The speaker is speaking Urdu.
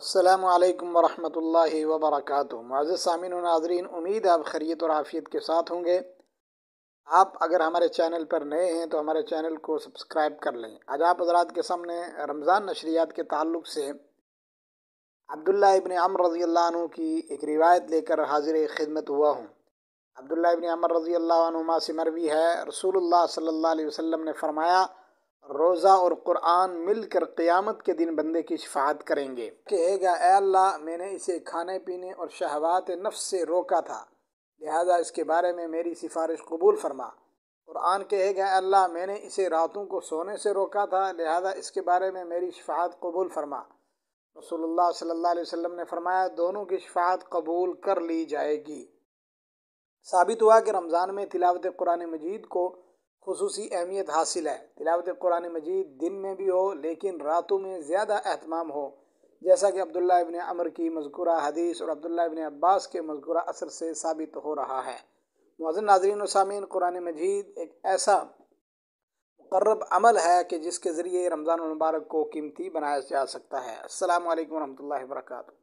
السلام علیکم ورحمۃ اللہ وبرکاتہ۔ معزز سامعین و ناظرین، امید ہے آپ خیریت اور عافیت کے ساتھ ہوں گے۔ آپ اگر ہمارے چینل پر نئے ہیں تو ہمارے چینل کو سبسکرائب کر لیں۔ آج آپ حضرات کے سامنے رمضان نشریات کے تعلق سے عبداللہ ابن عمر رضی اللہ عنہ کی ایک روایت لے کر حاضر خدمت ہوا ہوں۔ عبداللہ ابن عمر رضی اللہ عنہما سے مروی ہے، رسول اللہ صلی اللہ علیہ وسلم نے فرمایا، روزہ اور قرآن مل کر قیامت کے دن بندے کی شفاعت کریں گے۔ کہے گا، اے اللہ، میں نے اسے کھانے پینے اور شہوات نفس سے روکا تھا، لہذا اس کے بارے میں میری سفارش قبول فرما۔ قرآن کہے گا، اے اللہ، میں نے اسے راتوں کو سونے سے روکا تھا، لہذا اس کے بارے میں میری شفاعت قبول فرما۔ رسول اللہ صلی اللہ علیہ وسلم نے فرمایا، دونوں کی شفاعت قبول کر لی جائے گی۔ ثابت ہوا کہ رمضان میں تلاوت قرآن مجید کو خصوصی اہمیت حاصل ہے۔ تلاوت قرآن مجید دن میں بھی ہو لیکن راتوں میں زیادہ اہتمام ہو، جیسا کہ عبداللہ ابن عمر کی مذکورہ حدیث اور عبداللہ ابن عباس کے مذکورہ اثر سے ثابت ہو رہا ہے۔ معزز ناظرین و سامعین، قرآن مجید ایک ایسا مقرب عمل ہے کہ جس کے ذریعے رمضان المبارک کو قیمتی بنایا جا سکتا ہے۔ السلام علیکم ورحمۃ اللہ وبرکاتہ۔